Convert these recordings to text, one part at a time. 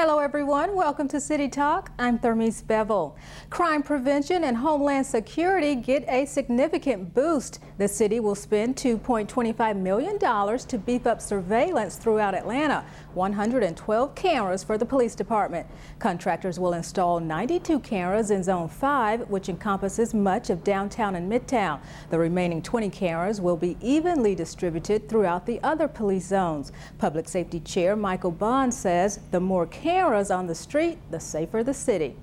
Hello everyone, welcome to City Talk. I'm Thermice Bevelle. Crime prevention and homeland security get a significant boost. The city will spend $2.25 million to beef up surveillance throughout Atlanta, 112 cameras for the police department. Contractors will install 92 cameras in Zone 5, which encompasses much of downtown and midtown. The remaining 20 cameras will be evenly distributed throughout the other police zones. Public Safety Chair Michael Bond says the more cameras on the street, the safer the city.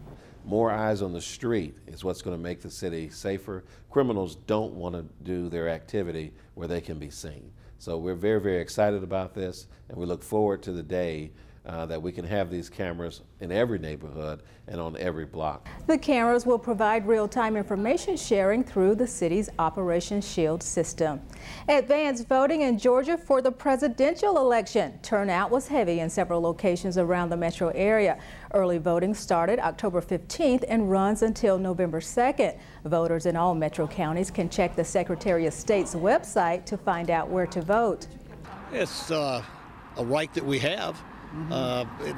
More eyes on the street is what's going to make the city safer. Criminals don't want to do their activity where they can be seen. So we're very, very excited about this, and we look forward to the day that we can have these cameras in every neighborhood and on every block. The cameras will provide real-time information sharing through the city's Operation Shield system. Advanced voting in Georgia for the presidential election. Turnout was heavy in several locations around the metro area. Early voting started October 15th and runs until November 2nd. Voters in all metro counties can check the Secretary of State's website to find out where to vote. It's a right that we have.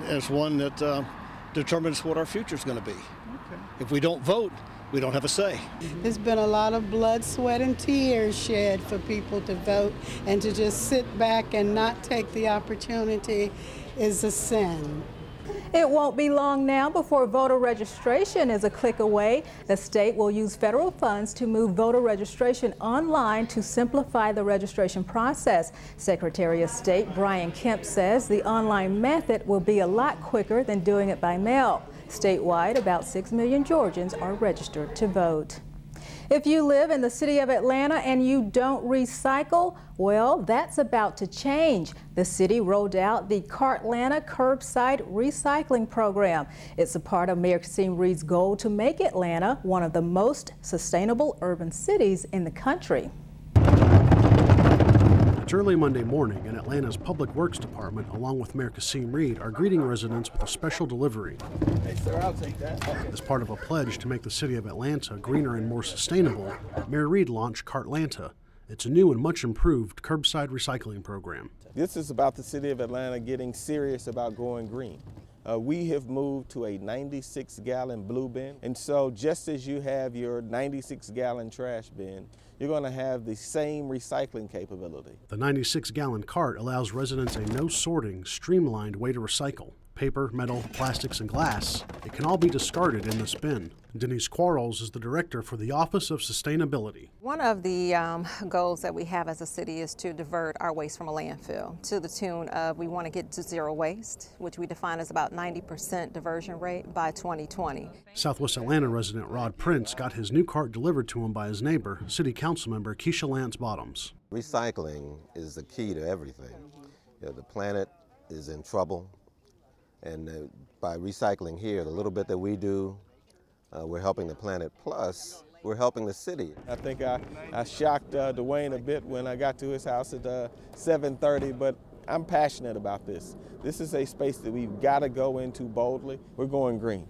It's one that determines what our future is going to be. Okay. If we don't vote, we don't have a say. There's been a lot of blood, sweat, and tears shed for people to vote, and to just sit back and not take the opportunity is a sin. It won't be long now before voter registration is a click away. The state will use federal funds to move voter registration online to simplify the registration process. Secretary of State Brian Kemp says the online method will be a lot quicker than doing it by mail. Statewide, about 6 million Georgians are registered to vote. If you live in the city of Atlanta and you don't recycle, well, that's about to change. The city rolled out the Cartlanta Curbside Recycling Program. It's a part of Mayor Kasim Reed's goal to make Atlanta one of the most sustainable urban cities in the country. It's early Monday morning, and Atlanta's Public Works Department, along with Mayor Kasim Reed, are greeting residents with a special delivery. Hey, sir, I'll take that. As part of a pledge to make the city of Atlanta greener and more sustainable, Mayor Reed launched Cartlanta. It's a new and much improved curbside recycling program. This is about the city of Atlanta getting serious about going green. We have moved to a 96-gallon blue bin, and so just as you have your 96-gallon trash bin, you're going to have the same recycling capability. The 96-gallon cart allows residents a no-sorting, streamlined way to recycle. Paper, metal, plastics, and glass. It can all be discarded in this bin. Denise Quarles is the director for the Office of Sustainability. One of the goals that we have as a city is to divert our waste from a landfill to the tune of we want to get to zero waste, which we define as about 90% diversion rate by 2020. Southwest Atlanta resident Rod Prince got his new cart delivered to him by his neighbor, City Council member Keisha Lance Bottoms. Recycling is the key to everything. You know, the planet is in trouble. And by recycling here, the little bit that we do, we're helping the planet, plus we're helping the city. I think I shocked Dwayne a bit when I got to his house at 7:30, but I'm passionate about this. This is a space that we've got to go into boldly. We're going green.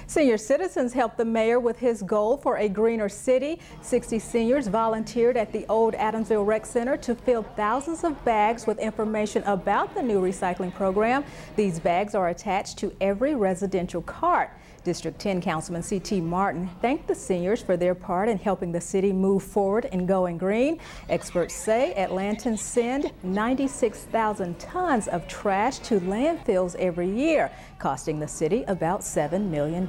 Senior citizens helped the mayor with his goal for a greener city. 60 seniors volunteered at the old Adamsville Rec Center to fill thousands of bags with information about the new recycling program. These bags are attached to every residential cart. District 10 Councilman C.T. Martin thanked the seniors for their part in helping the city move forward in going green. Experts say Atlantans send 96,000 tons of trash to landfills every year, costing the city about $7 million.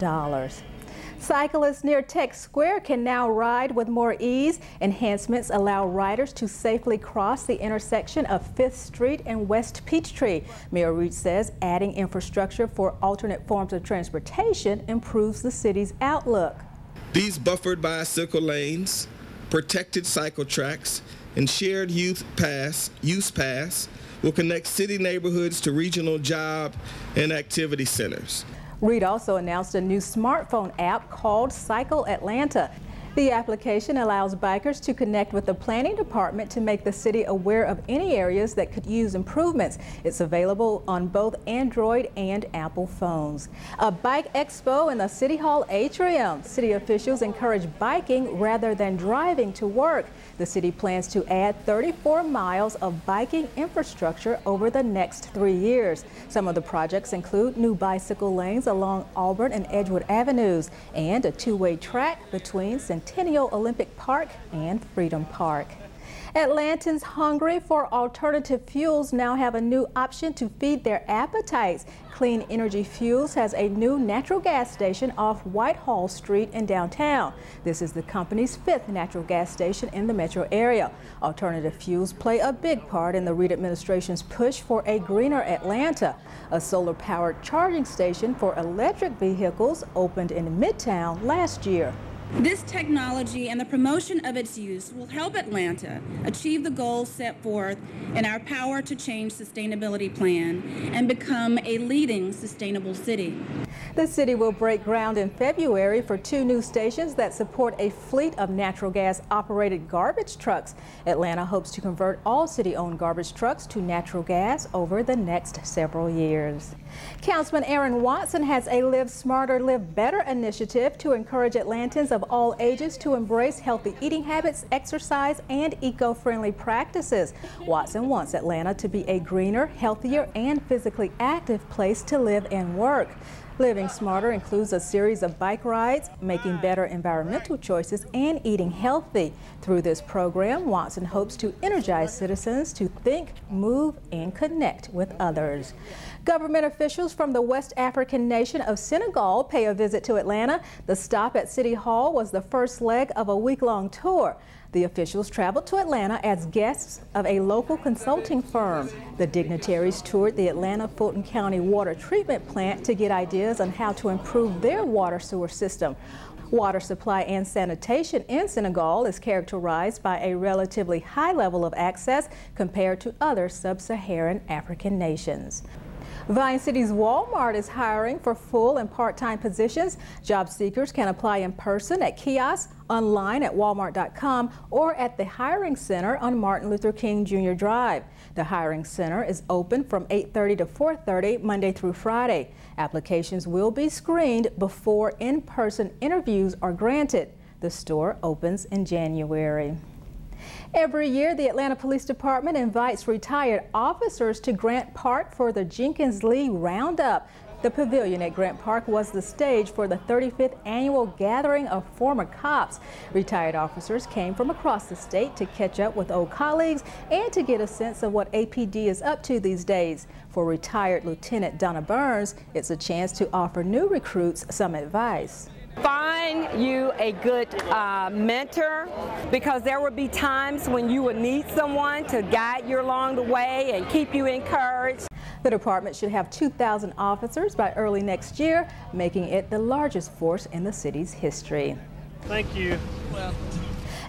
Cyclists near Tech Square can now ride with more ease. Enhancements allow riders to safely cross the intersection of 5th Street and West Peachtree. Mayor Reed says adding infrastructure for alternate forms of transportation improves the city's outlook. These buffered bicycle lanes, protected cycle tracks, and shared use pass will connect city neighborhoods to regional job and activity centers. Reed also announced a new smartphone app called Cycle Atlanta. The application allows bikers to connect with the planning department to make the city aware of any areas that could use improvements. It's available on both Android and Apple phones. A bike expo in the City Hall atrium. City officials encourage biking rather than driving to work. The city plans to add 34 miles of biking infrastructure over the next 3 years. Some of the projects include new bicycle lanes along Auburn and Edgewood Avenues and a two-way track between Centennial Olympic Park and Freedom Park. Atlantans hungry for alternative fuels now have a new option to feed their appetites. Clean Energy Fuels has a new natural gas station off Whitehall Street in downtown. This is the company's 5th natural gas station in the metro area. Alternative fuels play a big part in the Reid administration's push for a greener Atlanta. A solar-powered charging station for electric vehicles opened in Midtown last year. This technology and the promotion of its use will help Atlanta achieve the goals set forth in our Power to Change sustainability plan and become a leading sustainable city. The city will break ground in February for 2 new stations that support a fleet of natural gas operated garbage trucks. Atlanta hopes to convert all city-owned garbage trucks to natural gas over the next several years. Councilman Aaron Watson has a Live Smarter, Live Better initiative to encourage Atlantans of all ages to embrace healthy eating habits, exercise, and eco-friendly practices. Watson wants Atlanta to be a greener, healthier, and physically active place to live and work. Living Smarter includes a series of bike rides, making better environmental choices, and eating healthy. Through this program, Watson hopes to energize citizens to think, move, and connect with others. Government officials from the West African nation of Senegal pay a visit to Atlanta. The stop at City Hall was the first leg of a week-long tour. The officials traveled to Atlanta as guests of a local consulting firm. The dignitaries toured the Atlanta Fulton County Water Treatment Plant to get ideas on how to improve their water sewer system. Water supply and sanitation in Senegal is characterized by a relatively high level of access compared to other sub-Saharan African nations. Vine City's Walmart is hiring for full and part-time positions. Job seekers can apply in person at kiosks, online at walmart.com, or at the Hiring Center on Martin Luther King Jr. Drive. The Hiring Center is open from 8:30 to 4:30 Monday through Friday. Applications will be screened before in-person interviews are granted. The store opens in January. Every year, the Atlanta Police Department invites retired officers to Grant Park for the Jenkins Lee Roundup. The pavilion at Grant Park was the stage for the 35th annual gathering of former cops. Retired officers came from across the state to catch up with old colleagues and to get a sense of what APD is up to these days. For retired Lieutenant Donna Burns, it's a chance to offer new recruits some advice. Find you a good mentor, because there will be times when you will need someone to guide you along the way and keep you encouraged. The department should have 2,000 officers by early next year, making it the largest force in the city's history. Thank you. Well.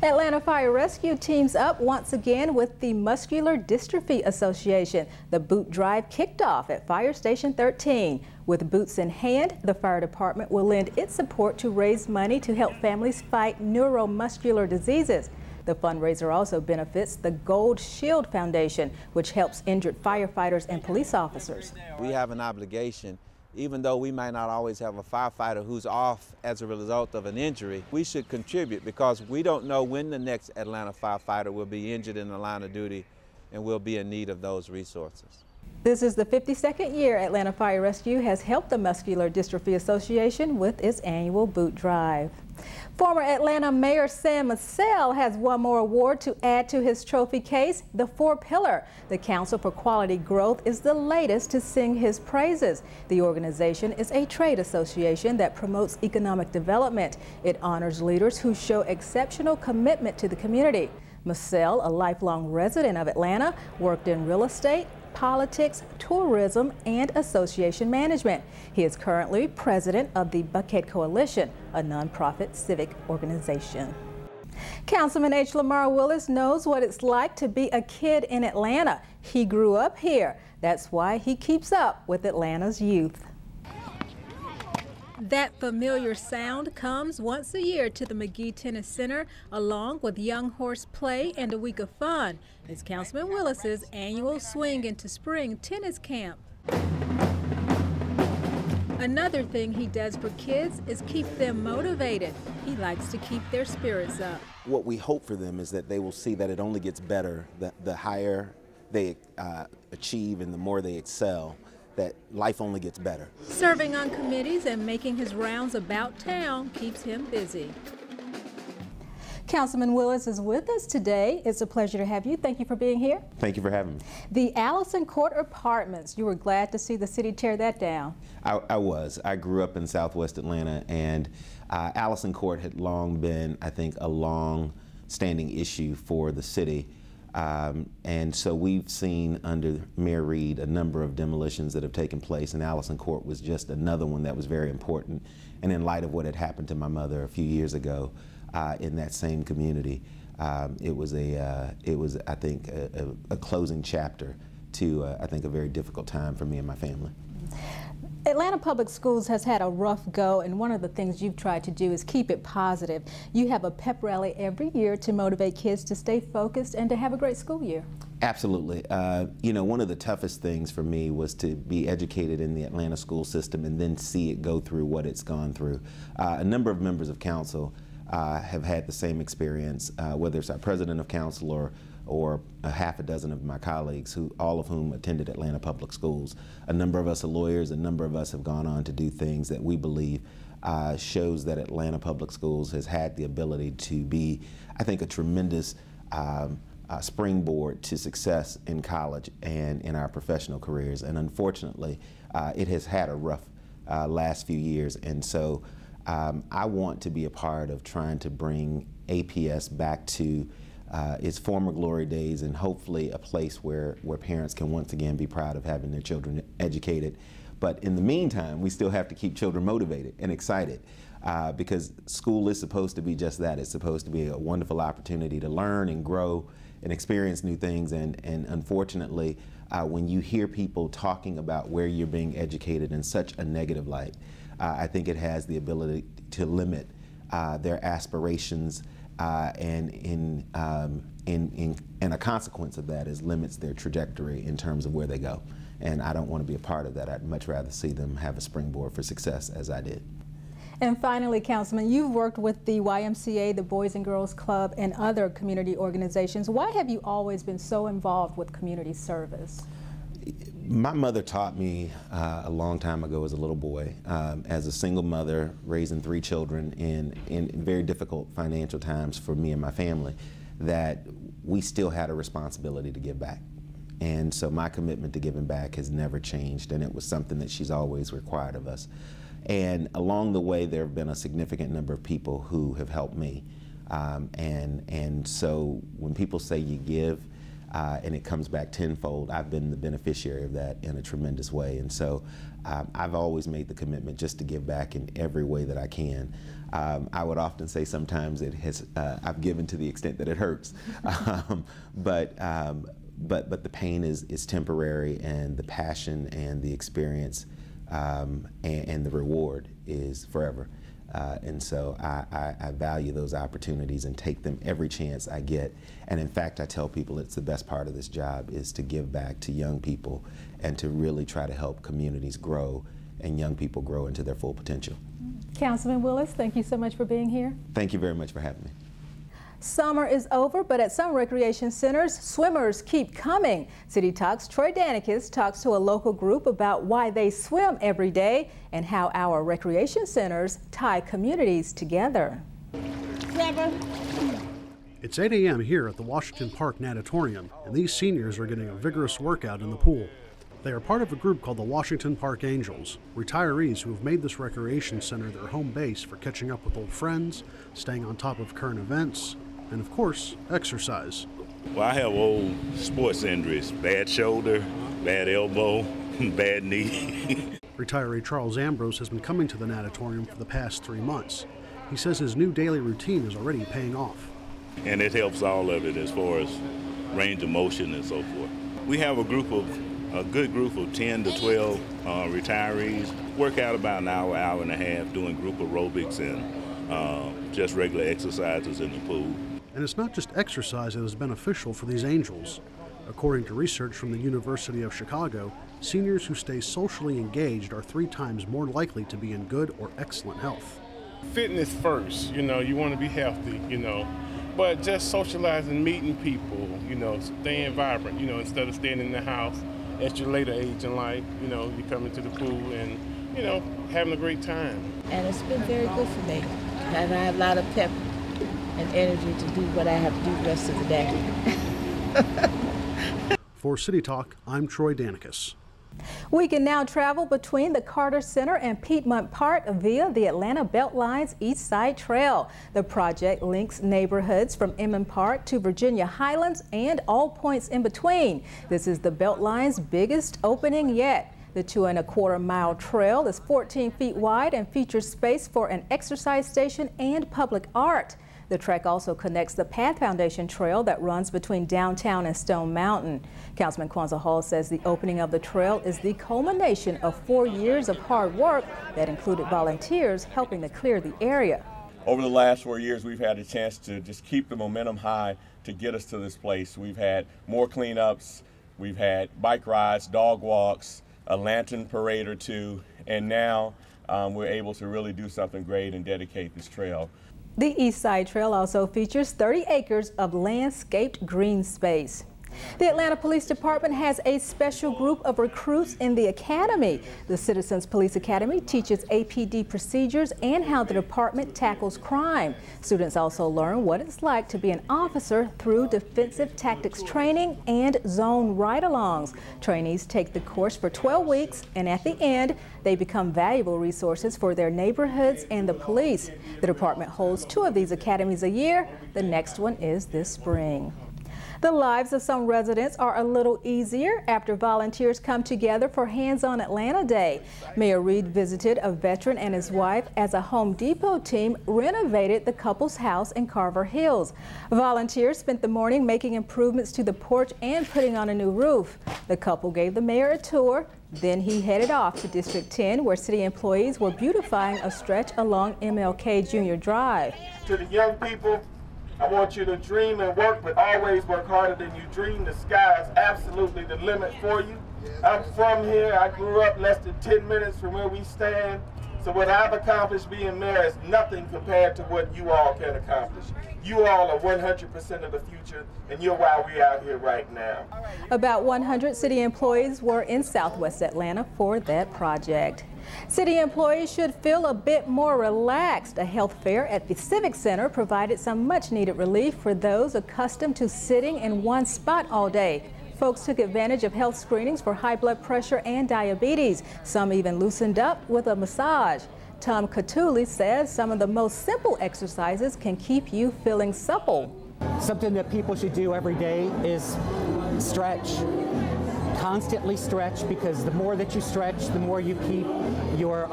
Atlanta Fire Rescue teams up once again with the Muscular Dystrophy Association. The boot drive kicked off at Fire Station 13. With boots in hand, the fire department will lend its support to raise money to help families fight neuromuscular diseases. The fundraiser also benefits the Gold Shield Foundation, which helps injured firefighters and police officers. We have an obligation. Even though we might not always have a firefighter who's off as a result of an injury, we should contribute, because we don't know when the next Atlanta firefighter will be injured in the line of duty and will be in need of those resources. This is the 52nd year Atlanta Fire Rescue has helped the Muscular Dystrophy Association with its annual boot drive. Former Atlanta Mayor Sam Massell has one more award to add to his trophy case, the 4-Pillar. The Council for Quality Growth is the latest to sing his praises. The organization is a trade association that promotes economic development. It honors leaders who show exceptional commitment to the community. Massell, a lifelong resident of Atlanta, worked in real estate, politics, tourism, and association management. He is currently president of the Buckhead Coalition, a nonprofit civic organization. Councilman H. Lamar Willis knows what it's like to be a kid in Atlanta. He grew up here. That's why he keeps up with Atlanta's youth. That familiar sound comes once a year to the McGee Tennis Center, along with Young Horse Play and a week of fun. It's Councilman Willis's annual Swing into Spring tennis camp. Another thing he does for kids is keep them motivated. He likes to keep their spirits up. What we hope for them is that they will see that it only gets better, the higher they achieve and the more they excel, that life only gets better. Serving on committees and making his rounds about town keeps him busy. Councilman Willis is with us today. It's a pleasure to have you. Thank you for being here. Thank you for having me. The Allison Court Apartments, you were glad to see the city tear that down. I was. I grew up in Southwest Atlanta, and Allison Court had long been, I think, a long-standing issue for the city. And so we've seen under Mayor Reed a number of demolitions that have taken place, and Allison Court was just another one that was very important. And in light of what had happened to my mother a few years ago in that same community, it was I think a closing chapter to I think a very difficult time for me and my family. Atlanta Public Schools has had a rough go, and one of the things you've tried to do is keep it positive. You have a pep rally every year to motivate kids to stay focused and to have a great school year. Absolutely. You know, one of the toughest things for me was to be educated in the Atlanta school system and then see it go through what it's gone through. A number of members of council have had the same experience, whether it's our president of council or a half a dozen of my colleagues, all of whom attended Atlanta Public Schools. A number of us are lawyers, a number of us have gone on to do things that we believe shows that Atlanta Public Schools has had the ability to be, I think, a tremendous springboard to success in college and in our professional careers. And unfortunately, it has had a rough last few years. And so I want to be a part of trying to bring APS back to its former glory days, and hopefully a place where parents can once again be proud of having their children educated. But in the meantime, we still have to keep children motivated and excited because school is supposed to be just that. It's supposed to be a wonderful opportunity to learn and grow and experience new things. And unfortunately, when you hear people talking about where you're being educated in such a negative light, I think it has the ability to limit their aspirations, and a consequence of that is limits their trajectory in terms of where they go. And I don't want to be a part of that. I'd much rather see them have a springboard for success, as I did. And finally, Councilman, you've worked with the YMCA, the Boys and Girls Club, and other community organizations. Why have you always been so involved with community service? My mother taught me a long time ago as a little boy, as a single mother raising 3 children in very difficult financial times for me and my family, that we still had a responsibility to give back. And so my commitment to giving back has never changed, and it was something that she's always required of us. And along the way, there have been a significant number of people who have helped me. And so when people say you give, and it comes back tenfold, I've been the beneficiary of that in a tremendous way. And so I've always made the commitment just to give back in every way that I can. I would often say sometimes I've given to the extent that it hurts. But the pain is temporary, and the passion and the experience and the reward is forever. And so I value those opportunities and take them every chance I get. And in fact, I tell people it's the best part of this job is to give back to young people and to really try to help communities grow and young people grow into their full potential. Councilman Willis, thank you so much for being here. Thank you very much for having me. Summer is over, but at some recreation centers, swimmers keep coming. City Talk's Troy Danikis talks to a local group about why they swim every day and how our recreation centers tie communities together. It's 8 a.m. here at the Washington Park Natatorium, and these seniors are getting a vigorous workout in the pool. They are part of a group called the Washington Park Angels, retirees who have made this recreation center their home base for catching up with old friends, staying on top of current events, and of course, exercise. Well, I have old sports injuries, bad shoulder, bad elbow, bad knee. Retiree Charles Ambrose has been coming to the natatorium for the past 3 months. He says his new daily routine is already paying off. And it helps all of it as far as range of motion and so forth. We have a group of a good group of 10 to 12 retirees work out about an hour, hour and a half doing group aerobics and just regular exercises in the pool. And it's not just exercise that is beneficial for these angels. According to research from the University of Chicago, seniors who stay socially engaged are 3 times more likely to be in good or excellent health. Fitness first, you want to be healthy, but just socializing, meeting people, staying vibrant, instead of staying in the house at your later age in life, you come into the pool and, having a great time. And it's been very good for me. And I have a lot of pep and energy to do what I have to do the rest of the day. For City Talk, I'm Troy Danicus. We can now travel between the Carter Center and Piedmont Park via the Atlanta Beltline's East Side Trail. The project links neighborhoods from Emmons Park to Virginia Highlands and all points in between. This is the Beltline's biggest opening yet. The 2¼ mile trail is 14 feet wide and features space for an exercise station and public art. The trek also connects the Path Foundation Trail that runs between downtown and Stone Mountain. Councilman Kwanzaa Hall says the opening of the trail is the culmination of 4 years of hard work that included volunteers helping to clear the area. Over the last 4 years, we've had a chance to just keep the momentum high to get us to this place. We've had more cleanups, we've had bike rides, dog walks, a lantern parade or 2, and now we're able to really do something great and dedicate this trail. The East Side Trail also features 30 acres of landscaped green space. The Atlanta Police Department has a special group of recruits in the academy. The Citizens Police Academy teaches APD procedures and how the department tackles crime. Students also learn what it's like to be an officer through defensive tactics training and zone ride-alongs. Trainees take the course for 12 weeks, and at the end, they become valuable resources for their neighborhoods and the police. The department holds 2 of these academies a year. The next one is this spring. The lives of some residents are a little easier after volunteers come together for Hands-On Atlanta Day. Mayor Reed visited a veteran and his wife as a Home Depot team renovated the couple's house in Carver Hills. Volunteers spent the morning making improvements to the porch and putting on a new roof. The couple gave the mayor a tour. Then he headed off to District 10, where city employees were beautifying a stretch along MLK Jr. Drive. To the young people, I want you to dream and work, but always work harder than you dream. The sky is absolutely the limit for you. I'm from here. I grew up less than 10 minutes from where we stand. So what I've accomplished being mayor is nothing compared to what you all can accomplish. You all are 100% of the future, and you're why we're out here right now. About 100 city employees were in Southwest Atlanta for that project. City employees should feel a bit more relaxed. A health fair at the Civic Center provided some much-needed relief for those accustomed to sitting in one spot all day. Folks took advantage of health screenings for high blood pressure and diabetes. Some even loosened up with a massage. Tom Catulli says some of the most simple exercises can keep you feeling supple. Something that people should do every day is stretch. Constantly stretch, because the more that you stretch, the more you keep your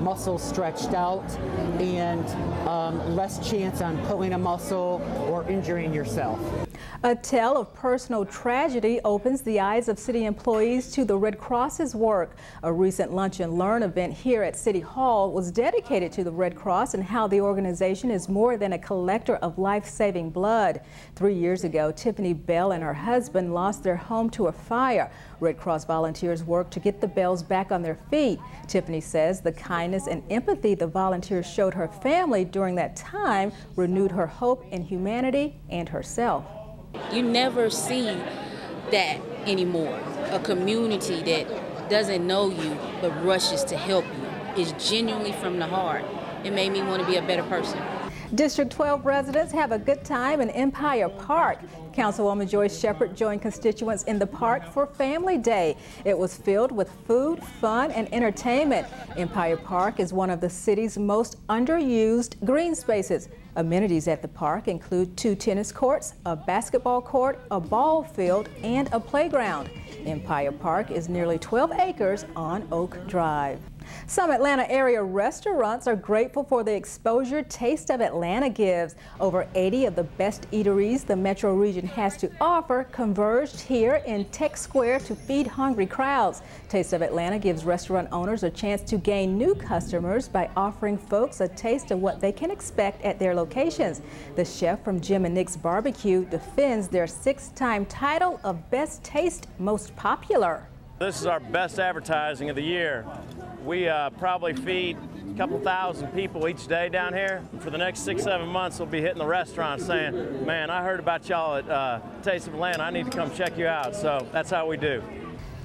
muscles stretched out, and less chance on pulling a muscle or injuring yourself. A tale of personal tragedy opens the eyes of city employees to the Red Cross's work. A recent Lunch and Learn event here at City Hall was dedicated to the Red Cross and how the organization is more than a collector of life-saving blood. 3 years ago, Tiffany Bell and her husband lost their home to a fire. Red Cross volunteers worked to get the Bells back on their feet. Tiffany says the kindness and empathy the volunteers showed her family during that time renewed her hope in humanity and herself. You never see that anymore. A community that doesn't know you but rushes to help you. Is genuinely from the heart. It made me want to be a better person. District 12 residents have a good time in Empire Park. Councilwoman Joyce Shepard joined constituents in the park for Family Day. It was filled with food, fun, and entertainment. Empire Park is one of the city's most underused green spaces. Amenities at the park include 2 tennis courts, a basketball court, a ball field, and a playground. Empire Park is nearly 12 acres on Oak Drive. Some Atlanta area restaurants are grateful for the exposure Taste of Atlanta gives. Over 80 of the best eateries the metro region has to offer converged here in Tech Square to feed hungry crowds. Taste of Atlanta gives restaurant owners a chance to gain new customers by offering folks a taste of what they can expect at their locations. The chef from Jim and Nick's Barbecue defends their 6-time title of Best Taste Most Popular. This is our best advertising of the year. We probably feed a couple thousand people each day down here. For the next 6-7 months, we'll be hitting the restaurants saying, man, I heard about y'all at Taste of Atlanta. I need to come check you out. So that's how we do.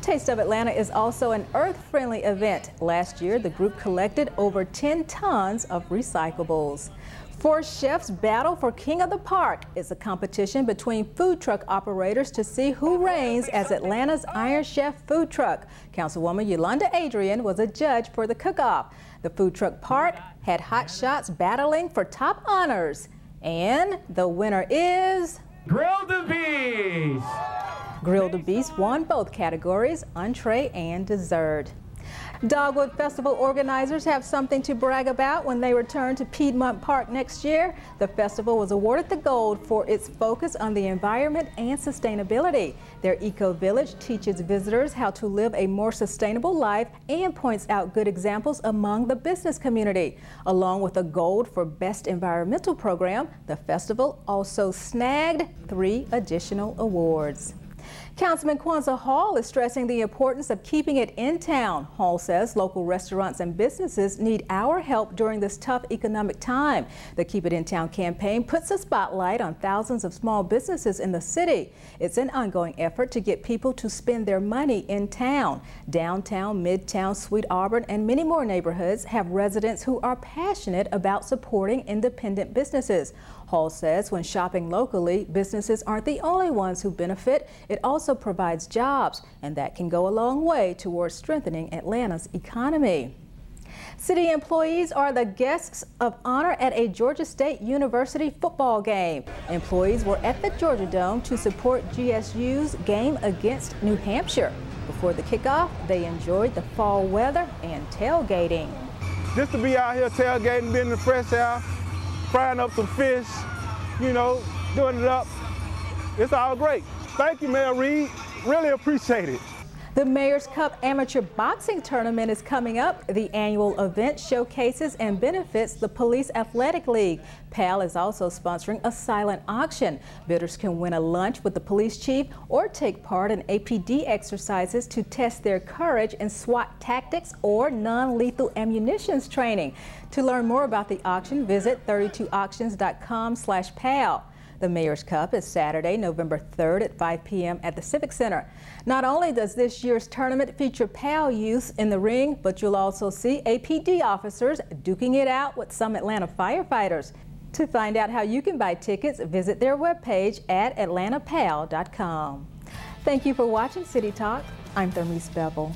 Taste of Atlanta is also an earth-friendly event. Last year, the group collected over 10 tons of recyclables. 4 chefs battle for King of the Park. It's a competition between food truck operators to see who reigns as Atlanta's Iron Chef food truck. Councilwoman Yolanda Adrian was a judge for the cook-off. The food truck park had hot shots battling for top honors. And the winner is... Grill the Beast! Grill the Beast won both categories, entree and dessert. Dogwood Festival organizers have something to brag about when they return to Piedmont Park next year. The festival was awarded the gold for its focus on the environment and sustainability. Their eco-village teaches visitors how to live a more sustainable life and points out good examples among the business community. Along with a gold for Best Environmental Program, the festival also snagged 3 additional awards. Councilman Kwanzaa Hall is stressing the importance of keeping it in town. Hall says local restaurants and businesses need our help during this tough economic time. The Keep It in Town campaign puts a spotlight on thousands of small businesses in the city. It's an ongoing effort to get people to spend their money in town. Downtown, Midtown, Sweet Auburn, and many more neighborhoods have residents who are passionate about supporting independent businesses. Hall says when shopping locally, businesses aren't the only ones who benefit. It also provides jobs, and that can go a long way towards strengthening Atlanta's economy. City employees are the guests of honor at a Georgia State University football game. Employees were at the Georgia Dome to support GSU's game against New Hampshire. Before the kickoff, they enjoyed the fall weather and tailgating. Just to be out here tailgating, being in the fresh air, frying up some fish, you know, doing it up. It's all great. Thank you, Mayor Reed. Really appreciate it. The Mayor's Cup Amateur Boxing Tournament is coming up. The annual event showcases and benefits the Police Athletic League. PAL is also sponsoring a silent auction. Bidders can win a lunch with the police chief or take part in APD exercises to test their courage in SWAT tactics or non-lethal ammunitions training. To learn more about the auction, visit 32auctions.com/PAL. The Mayor's Cup is Saturday, November 3rd at 5 p.m. at the Civic Center. Not only does this year's tournament feature PAL youths in the ring, but you'll also see APD officers duking it out with some Atlanta firefighters. To find out how you can buy tickets, visit their webpage at atlantapal.com. Thank you for watching City Talk. I'm Thermice Bevelle.